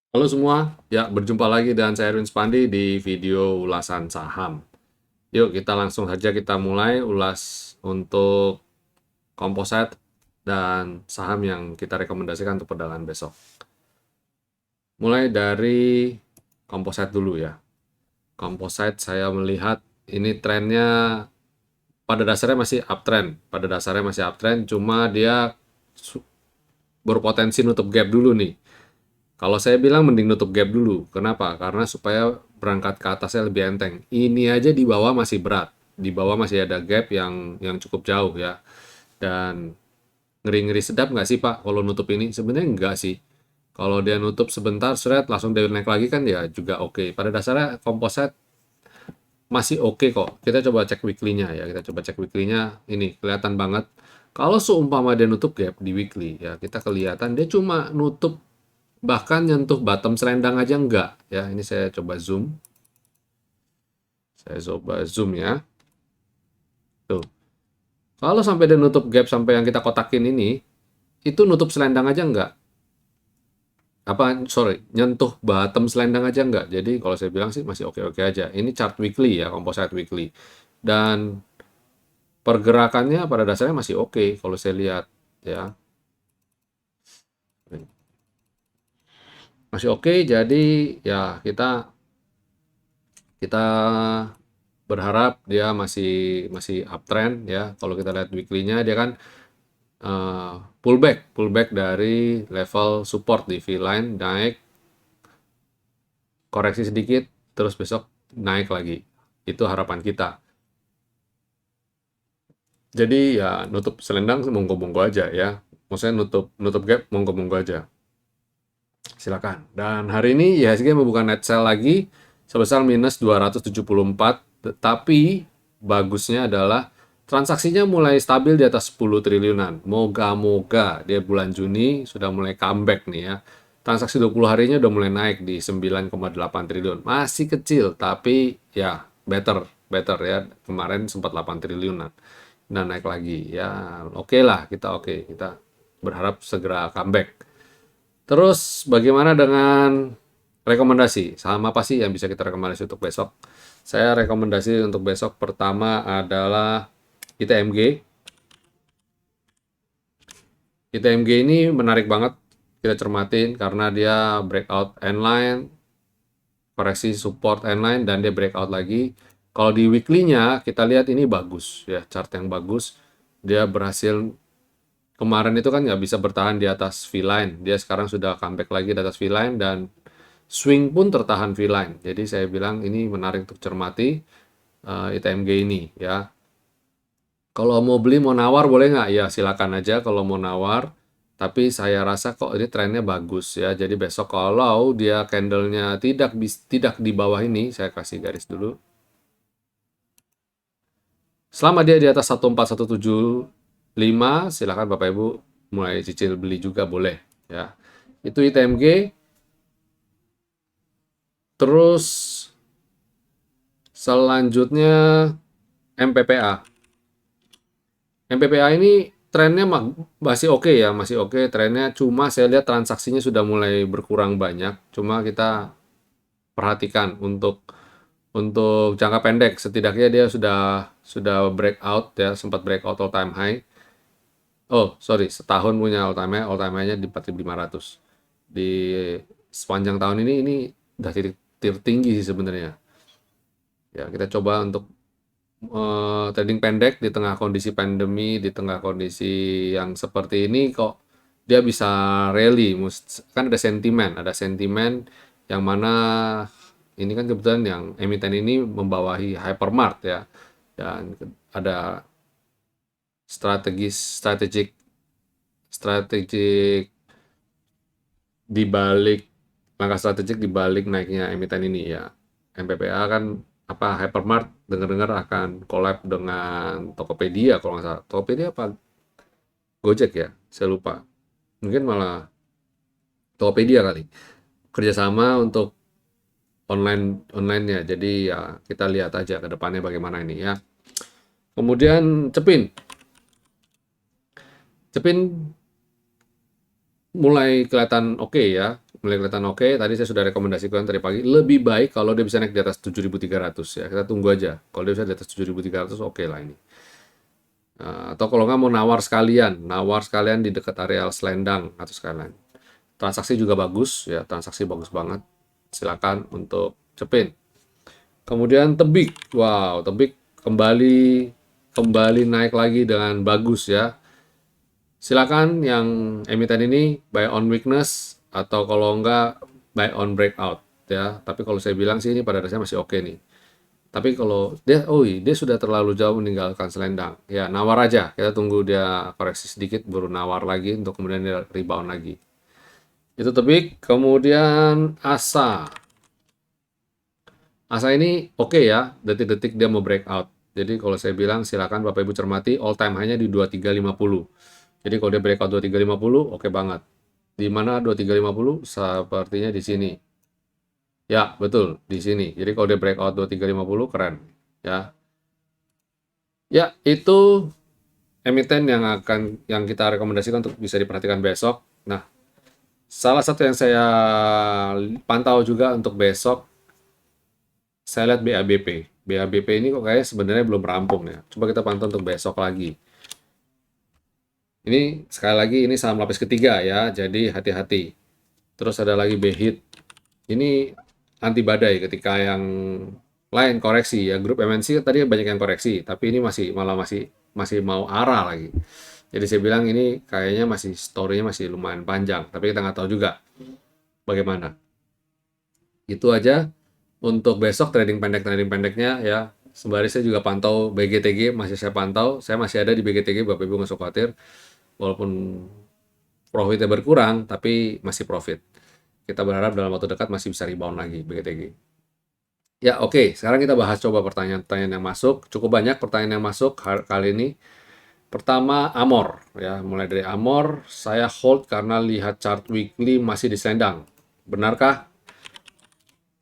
Halo semua, ya berjumpa lagi dengan saya Erwin Spandi di video ulasan saham. Yuk kita langsung saja kita mulai ulas untuk komposit dan saham yang kita rekomendasikan untuk perdagangan besok. Mulai dari komposit dulu ya. Komposit saya melihat ini trennya pada dasarnya masih uptrend. Pada dasarnya masih uptrend, cuma dia berpotensi nutup gap dulu nih. Kalau saya bilang mending nutup gap dulu. Kenapa? Karena supaya berangkat ke atasnya lebih enteng. Ini aja di bawah masih berat. Di bawah masih ada gap yang cukup jauh ya. Dan ngeri-ngeri sedap nggak sih Pak kalau nutup ini? Sebenarnya enggak sih. Kalau dia nutup sebentar, seret, langsung dia naik lagi kan ya juga oke. Pada dasarnya komposit masih oke kok. Kita coba cek weekly-nya ya. Kita coba cek weekly-nya. Ini kelihatan banget. Kalau seumpama dia nutup gap di weekly ya, kita kelihatan dia cuma nutup bahkan nyentuh bottom selendang aja enggak ya. Ini saya coba zoom ya, tuh. Kalau sampai dia nutup gap sampai yang kita kotakin ini, itu nutup selendang aja enggak, apa, sorry, nyentuh bottom selendang aja enggak. Jadi kalau saya bilang sih masih oke-oke aja. Ini chart weekly ya, composite weekly, dan pergerakannya pada dasarnya masih oke kalau saya lihat ya, masih oke. Jadi ya kita kita berharap dia masih masih uptrend ya. Kalau kita lihat weekly-nya dia kan pullback dari level support di V-line, naik, koreksi sedikit, terus besok naik lagi. Itu harapan kita. Jadi ya nutup selendang monggo-monggo aja ya. Maksudnya nutup nutup gap monggo-monggo aja. Silakan. Dan hari ini IHSG membuka net sell lagi sebesar minus 274, tetapi bagusnya adalah transaksinya mulai stabil di atas 10 triliunan. Moga-moga dia bulan Juni sudah mulai comeback nih ya. Transaksi 20 harinya udah mulai naik di 9,8 triliun. Masih kecil, tapi ya better, better ya. Kemarin sempat 8 triliunan. Nah, naik lagi. Ya, oke lah, kita berharap segera comeback. Terus bagaimana dengan rekomendasi? Saham apa sih yang bisa kita rekomendasi untuk besok? Saya rekomendasi untuk besok pertama adalah ITMG. ITMG ini menarik banget kita cermatin karena dia breakout endline, koreksi support endline, dan dia breakout lagi. Kalau di weekly-nya kita lihat ini bagus ya, chart yang bagus. Dia berhasil kemarin itu kan nggak bisa bertahan di atas V-line. Dia sekarang sudah comeback lagi di atas V-line dan swing pun tertahan V-line. Jadi saya bilang ini menarik untuk cermati ITMG ini ya. Kalau mau beli mau nawar boleh nggak? Ya silakan aja kalau mau nawar. Tapi saya rasa kok ini trennya bagus ya. Jadi besok kalau dia candlenya tidak di bawah ini, saya kasih garis dulu. Selama dia di atas 14175, silakan Bapak Ibu mulai cicil beli juga boleh ya. Itu ITMG. Terus selanjutnya MPPA. MPPA ini trennya masih oke ya, masih oke trennya. Cuma saya lihat transaksinya sudah mulai berkurang banyak. Cuma kita perhatikan untuk jangka pendek, setidaknya dia sudah breakout ya, sempat breakout all time high. Oh, sorry, setahun punya all time high-nya di 4.500. Di sepanjang tahun ini udah titik tertinggi sih sebenarnya. Ya, kita coba untuk trading pendek di tengah kondisi pandemi, di tengah kondisi yang seperti ini kok dia bisa rally. Kan ada sentimen yang mana ini kan kebetulan yang emiten ini membawahi hypermart ya, dan ada strategik strategik di balik langkah strategik di balik naiknya emiten ini ya. MPPA kan apa, hypermart dengar-dengar akan collab dengan Tokopedia kalau nggak salah. Tokopedia apa Gojek ya, saya lupa. Mungkin malah Tokopedia kali. Kerjasama untuk online-nya. Jadi ya kita lihat aja ke depannya bagaimana ini ya. Kemudian Cepin. Cepin mulai kelihatan oke ya. mulai kelihatan oke. Tadi saya sudah rekomendasikan tadi pagi, lebih baik kalau dia bisa naik di atas 7.300 ya. Kita tunggu aja. Kalau dia bisa di atas 7.300 oke lah ini. Atau kalau nggak mau nawar sekalian di dekat areal selendang atau sekalian. Transaksi juga bagus ya, transaksi bagus banget. Silakan untuk cepin. Kemudian Tebik, wow, Tebik kembali naik lagi dengan bagus ya. Silakan yang emiten ini buy on weakness atau kalau enggak buy on breakout ya. Tapi kalau saya bilang sih ini pada dasarnya masih oke nih. Tapi kalau dia sudah terlalu jauh meninggalkan selendang. Ya, nawar aja. Kita tunggu dia koreksi sedikit baru nawar lagi untuk kemudian dia rebound lagi. Itu Tebik, kemudian Asa. Asa ini oke ya, detik-detik dia mau breakout. Jadi kalau saya bilang silakan Bapak Ibu cermati all time high-nya di 2350. Jadi kalau dia breakout 2350 oke banget. Di mana 2350? Sepertinya di sini. Ya, betul, di sini. Jadi kalau dia breakout 2350 keren, ya. Ya, itu emiten yang kita rekomendasikan untuk bisa diperhatikan besok. Nah, salah satu yang saya pantau juga untuk besok, saya lihat BABP. BABP ini kok kayaknya sebenarnya belum rampung ya. Coba kita pantau untuk besok lagi. Ini sekali lagi ini saham lapis ketiga ya, jadi hati-hati. Terus ada lagi BHIT. Ini anti badai ketika yang lain koreksi ya. Grup MNC tadi banyak yang koreksi, tapi ini masih mau arah lagi. Jadi saya bilang ini kayaknya masih story-nya masih lumayan panjang, tapi kita nggak tahu juga bagaimana. Itu aja untuk besok trading pendeknya ya. Sembari saya juga pantau BGTG, masih saya pantau. Saya masih ada di BGTG, Bapak Ibu nggak usah khawatir. Walaupun profitnya berkurang, tapi masih profit. Kita berharap dalam waktu dekat masih bisa rebound lagi BGTG. Ya oke, sekarang kita bahas coba pertanyaan-pertanyaan yang masuk. Cukup banyak pertanyaan yang masuk kali ini. Pertama, Amor. Ya, mulai dari Amor, saya hold karena lihat chart weekly masih di selendang. Benarkah?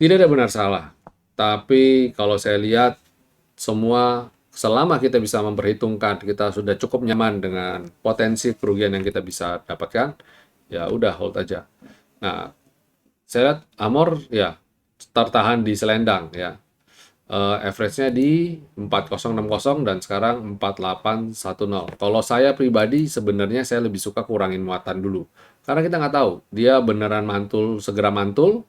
Tidak ada benar salah. Tapi kalau saya lihat semua selama kita bisa memperhitungkan kita sudah cukup nyaman dengan potensi kerugian yang kita bisa dapatkan, ya udah hold aja. Nah, saya lihat Amor ya tertahan di selendang ya. Average-nya di 4060 dan sekarang 4810. Kalau saya pribadi sebenarnya saya lebih suka kurangin muatan dulu. Karena kita nggak tahu dia beneran segera mantul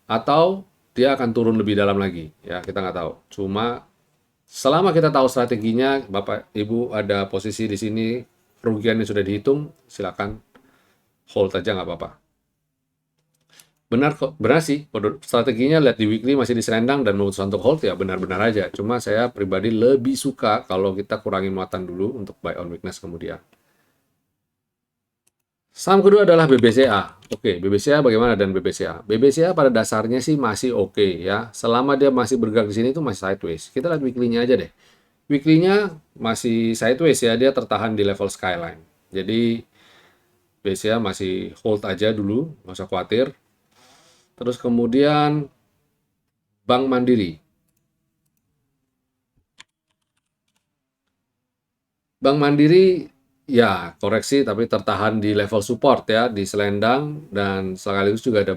atau dia akan turun lebih dalam lagi. Ya, kita nggak tahu. Cuma selama kita tahu strateginya, Bapak Ibu ada posisi di sini, kerugiannya sudah dihitung, silakan hold aja nggak apa-apa. Benar kok, benar sih. Strateginya lihat di weekly masih di selendang dan memutuskan untuk hold ya benar-benar aja. Cuma saya pribadi lebih suka kalau kita kurangin muatan dulu untuk buy on weakness kemudian. Saham kedua adalah BBCA. Oke, BBCA bagaimana dan BBCA? BBCA pada dasarnya sih masih oke ya. Selama dia masih bergerak di sini itu masih sideways. Kita lihat weekly-nya aja deh. Weekly-nya masih sideways ya, dia tertahan di level skyline. Jadi BBCA masih hold aja dulu, nggak usah khawatir. Terus kemudian Bank Mandiri. Bank Mandiri ya koreksi tapi tertahan di level support ya di selendang dan sekaligus juga ada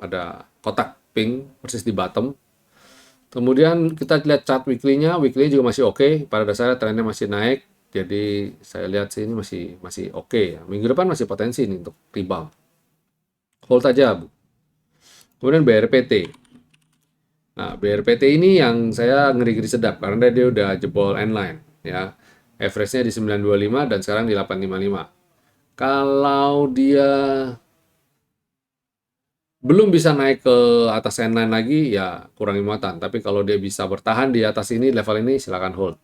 ada kotak pink persis di bottom. Kemudian kita lihat chart weekly-nya juga masih oke. Pada dasarnya trennya masih naik. Jadi saya lihat sih ini masih oke ya. Minggu depan masih potensi nih untuk rebound. Hold aja, Bu. Kemudian BRPT. Nah, BRPT ini yang saya ngeri-ngeri sedap karena dia udah jebol endline ya. Average-nya di 925 dan sekarang di 855. Kalau dia belum bisa naik ke atas endline lagi ya kurangi muatan. Tapi kalau dia bisa bertahan di atas ini level ini silakan hold.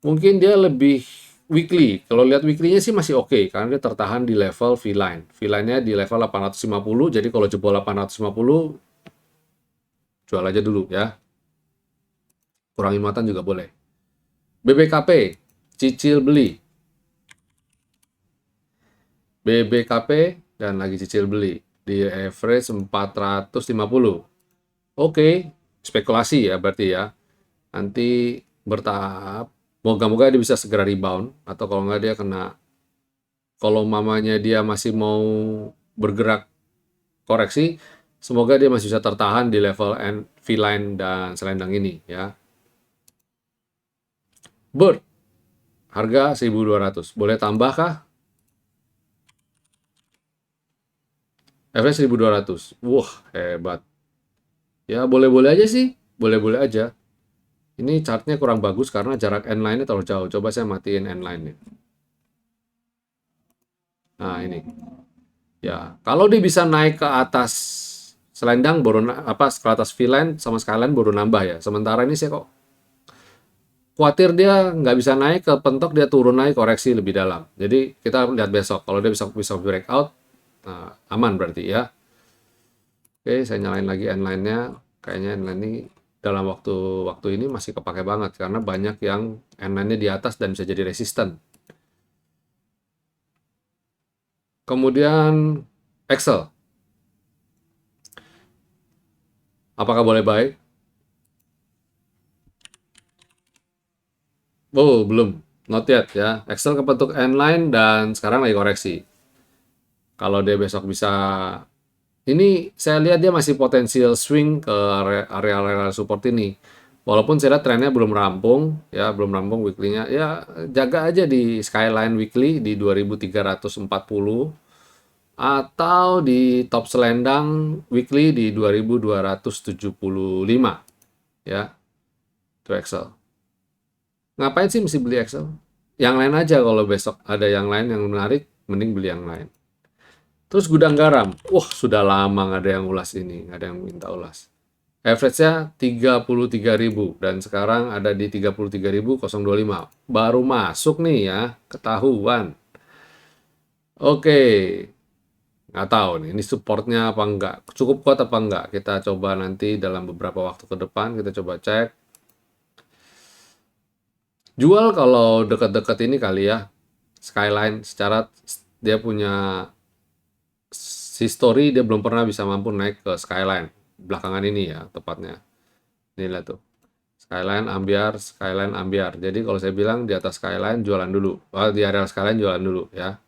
Mungkin dia lebih weekly. Kalau lihat weekly-nya sih masih oke karena dia tertahan di level V-line. V-line-nya di level 850. Jadi kalau jebol 850 jual aja dulu ya. Kurangi muatan juga boleh. BBKP, cicil beli. BBKP dan lagi cicil beli di average 450. Oke, spekulasi ya berarti ya. Nanti bertahap. Moga-moga dia bisa segera rebound atau kalau nggak dia kalau mamanya dia masih mau bergerak koreksi, semoga dia masih bisa tertahan di level V-line dan selendang ini ya. Bird, harga 1.200. Boleh tambah kah? Average 1.200. Wah, hebat. Ya, boleh-boleh aja sih. Boleh-boleh aja. Ini chartnya kurang bagus karena jarak N-line-nya terlalu jauh. Coba saya matiin N-line-nya. Nah, ini. Ya, kalau dia bisa naik ke atas selendang baru ke atas V-line sama skyline baru nambah ya. Sementara ini saya kok khawatir dia nggak bisa naik ke pentok, dia turun naik koreksi lebih dalam. Jadi kita lihat besok. Kalau dia bisa breakout, nah, aman berarti ya. Oke, saya nyalain lagi N-line-nya. Kayaknya N-line ini dalam waktu ini masih kepake banget karena banyak yang N-line-nya di atas dan bisa jadi resisten. Kemudian Excel, apakah boleh buy? Oh, belum. Not yet ya. Excel kebentuk N-line dan sekarang lagi koreksi. Kalau dia besok bisa, ini saya lihat dia masih potensial swing ke area-area support ini. Walaupun saya lihat trennya belum rampung, ya belum rampung weekly-nya. Ya jaga aja di skyline weekly di 2340 atau di top selendang weekly di 2275 ya. Itu Excel. Ngapain sih mesti beli Excel? Yang lain aja kalau besok ada yang lain yang menarik, mending beli yang lain. Terus gudang garam. Wah, sudah lama nggak ada yang ulas ini, nggak ada yang minta ulas. Average-nya 33.000 dan sekarang ada di 33.025. Baru masuk nih ya, ketahuan. Oke, nggak tahu nih, ini supportnya apa enggak, cukup kuat apa enggak. Kita coba nanti dalam beberapa waktu ke depan, kita coba cek. Jual kalau dekat-dekat ini kali ya, Skyline secara dia punya history, dia belum pernah bisa mampu naik ke Skyline belakangan ini ya tepatnya. Ini lihat tuh. Skyline ambiar. Jadi kalau saya bilang di atas Skyline jualan dulu. Di area Skyline jualan dulu ya.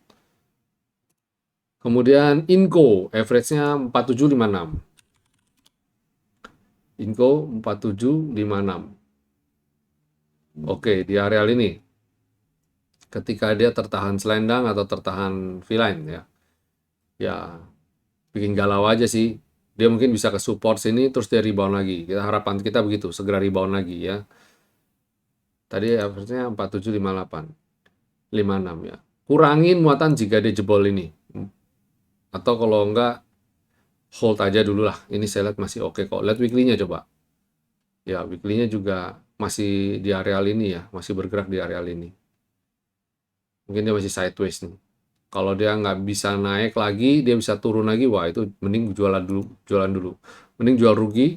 Kemudian Inco, average-nya 4756. Inco 4756. Oke, di areal ini. Ketika dia tertahan selendang atau tertahan V-line ya. Ya, bikin galau aja sih. Dia mungkin bisa ke support sini terus dia rebound lagi. Harapan kita begitu, segera rebound lagi ya. Tadi average-nya 4758. 56 ya. Kurangin muatan jika dia jebol ini. Atau kalau enggak, hold aja dulu lah. Ini saya lihat masih oke kok. Lihat weekly-nya coba. Ya, weekly-nya juga masih di areal ini ya. Masih bergerak di areal ini. Mungkin dia masih sideways nih. Kalau dia nggak bisa naik lagi, dia bisa turun lagi. Wah, itu mending jualan dulu. Jualan dulu. Mending jual rugi.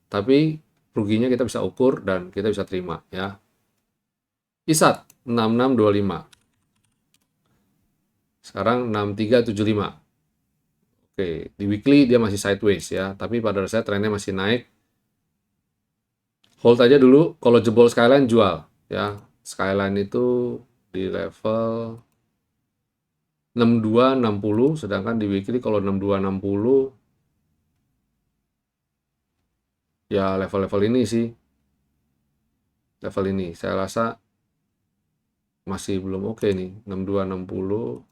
Tapi ruginya kita bisa ukur dan kita bisa terima ya. ISAT 6625. Sekarang 6375. Oke, di weekly dia masih sideways ya, tapi pada dasarnya trennya masih naik. Hold aja dulu, kalau jebol Skyline jual ya. Skyline itu di level 6260, sedangkan di weekly kalau 6260 ya level-level ini sih. Level ini saya rasa masih belum oke nih, 6260.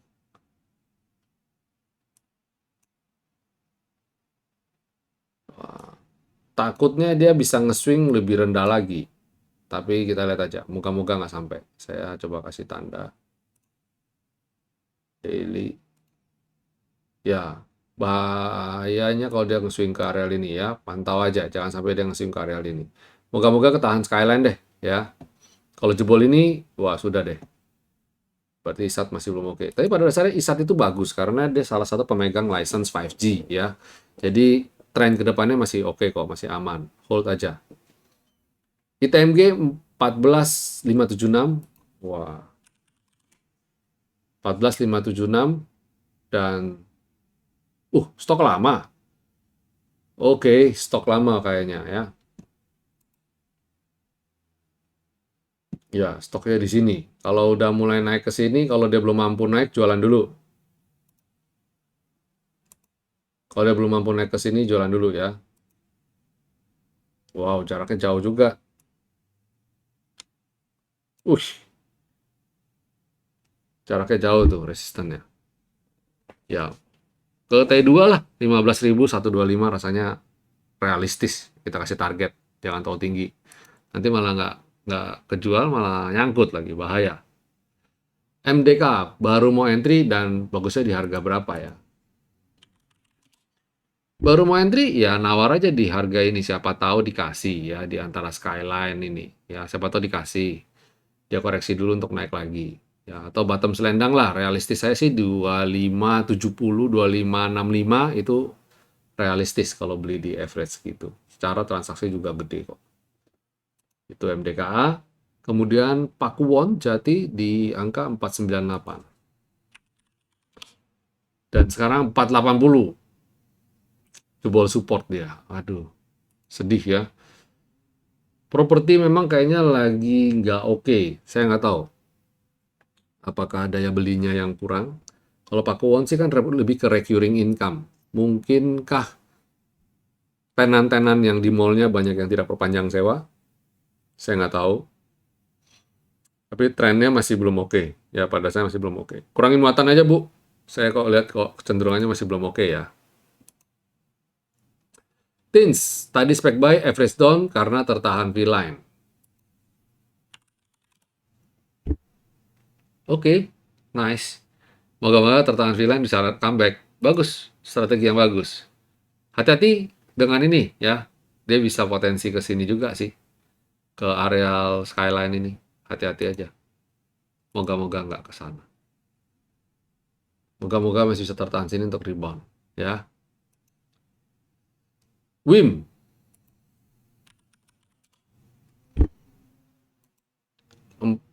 Takutnya dia bisa nge-swing lebih rendah lagi. Tapi kita lihat aja, moga-moga nggak sampai. Saya coba kasih tanda. Daily. Ya, bahayanya kalau dia nge-swing ke areal ini ya. Pantau aja, jangan sampai dia nge-swing ke areal ini. Moga-moga ketahan Skyline deh ya. Kalau jebol ini, wah sudah deh. Berarti ISAT masih belum oke. Tapi pada dasarnya ISAT itu bagus karena dia salah satu pemegang license 5G ya. Jadi tren kedepannya masih oke kok, masih aman. Hold aja. ITMG 14576. Wah, 14576 dan stok lama. Oke, stok lama kayaknya ya. Ya, stoknya di sini. Kalau udah mulai naik ke sini, kalau dia belum mampu naik, jualan dulu. Kalau dia belum mampu naik ke sini, jualan dulu ya. Wow, jaraknya jauh juga. Jaraknya jauh tuh resistannya. Ya, ke T2 lah, 15.000, 125 rasanya realistis. Kita kasih target, jangan terlalu tinggi. Nanti malah nggak kejual, malah nyangkut lagi, bahaya. MDK, baru mau entry dan bagusnya di harga berapa ya? Baru mau entry, ya nawar aja di harga ini. Siapa tahu dikasih ya, di antara Skyline ini. Ya, siapa tahu dikasih. Dia koreksi dulu untuk naik lagi. Ya, atau bottom selendang lah. Realistis saya sih 25.70, 25.65 itu realistis kalau beli di average gitu. Secara transaksi juga gede kok. Itu MDKA. Kemudian Pakuwon Jati di angka 498. Dan sekarang 480. Jebol support dia. Aduh, sedih ya. Properti memang kayaknya lagi nggak oke. Saya nggak tahu apakah daya belinya yang kurang. Kalau Pakuwon sih kan lebih ke recurring income. Mungkinkah tenan-tenan yang di mallnya banyak yang tidak perpanjang sewa? Saya nggak tahu. Tapi trennya masih belum oke. Ya, pada saya masih belum oke. Kurangin muatan aja, Bu. Saya kok lihat kok kecenderungannya masih belum oke ya. Tins, tadi spek buy, average down karena tertahan V-line. Oke, nice. Moga-moga tertahan V-line bisa comeback. Bagus, strategi yang bagus. Hati-hati dengan ini ya. Dia bisa potensi ke sini juga sih. Ke areal skyline ini. Hati-hati aja. Moga-moga nggak ke sana. Moga-moga masih bisa tertahan sini untuk rebound. Ya. WIM.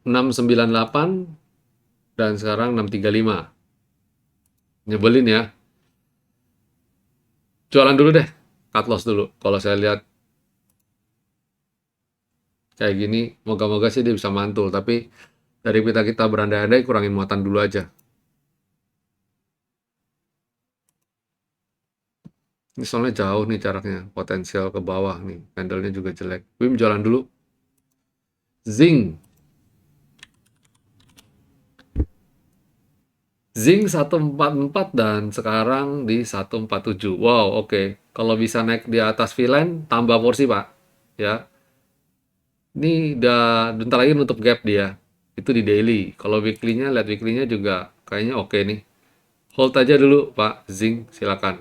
698 dan sekarang 635. Nyebelin ya. Jualan dulu deh. Cut loss dulu. Kalau saya lihat kayak gini, moga-moga sih dia bisa mantul. Tapi dari kita berandai-andai, kurangin muatan dulu aja. Ini soalnya jauh nih jaraknya, potensial ke bawah nih. Candlenya juga jelek. WIM jualan dulu. Zing. Zing 144 dan sekarang di 147. Wow, oke. Kalau bisa naik di atas V-line, tambah porsi, Pak. Ya. Ini udah bentar lagi nutup gap dia. Itu di daily. Kalau weekly-nya, lihat weekly-nya juga kayaknya oke nih. Hold aja dulu, Pak. Zing, silakan.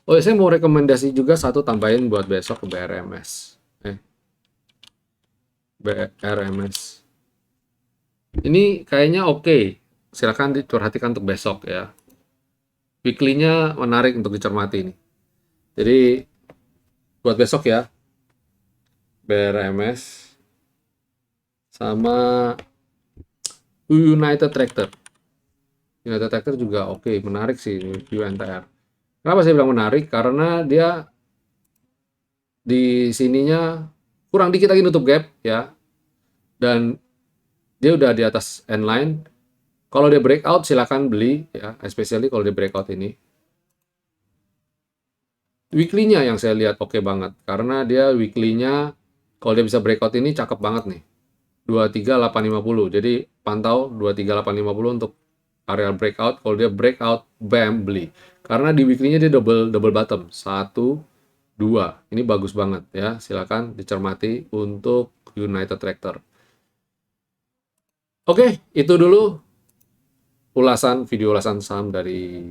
Oh, ya, saya mau rekomendasi juga satu tambahin buat besok ke BRMS. BRMS. Ini kayaknya oke. Silakan diperhatikan untuk besok ya. Weekly-nya menarik untuk dicermati nih. Jadi buat besok ya, BRMS sama United Tractor. United Tractor juga oke, menarik sih UNTR. Kenapa saya bilang menarik? Karena dia di sininya kurang dikit lagi nutup gap ya. Dan dia udah di atas end line. Kalau dia breakout silakan beli ya, especially kalau dia breakout ini. Weekly-nya yang saya lihat oke banget karena dia weekly-nya kalau dia bisa breakout ini cakep banget nih. 23850. Jadi pantau 23850 untuk area breakout. Kalau dia breakout, bam beli. Karena di weekly-nya dia double bottom. 1 2. Ini bagus banget ya. Silakan dicermati untuk United Tractor. Oke, itu dulu video ulasan saham dari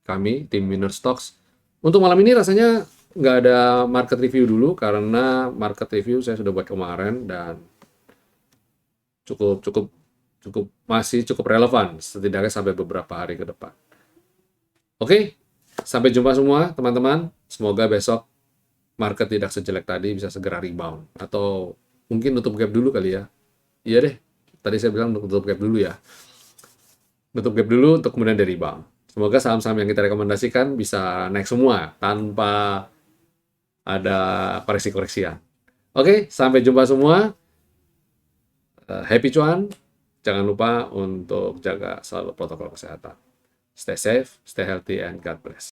kami, tim Winner Stocks. Untuk malam ini rasanya nggak ada market review dulu, karena market review saya sudah buat kemarin dan masih cukup relevan, setidaknya sampai beberapa hari ke depan. Oke, sampai jumpa semua teman-teman. Semoga besok market tidak sejelek tadi, bisa segera rebound. Atau mungkin nutup gap dulu kali ya. Iya deh, tadi saya bilang nutup gap dulu ya. Nutup gap dulu untuk kemudian dari rebound. Semoga saham-saham yang kita rekomendasikan bisa naik semua tanpa ada koreksi-koreksian. Oke, sampai jumpa semua. Happy cuan. Jangan lupa untuk jaga selalu protokol kesehatan. Stay safe, stay healthy, and God bless.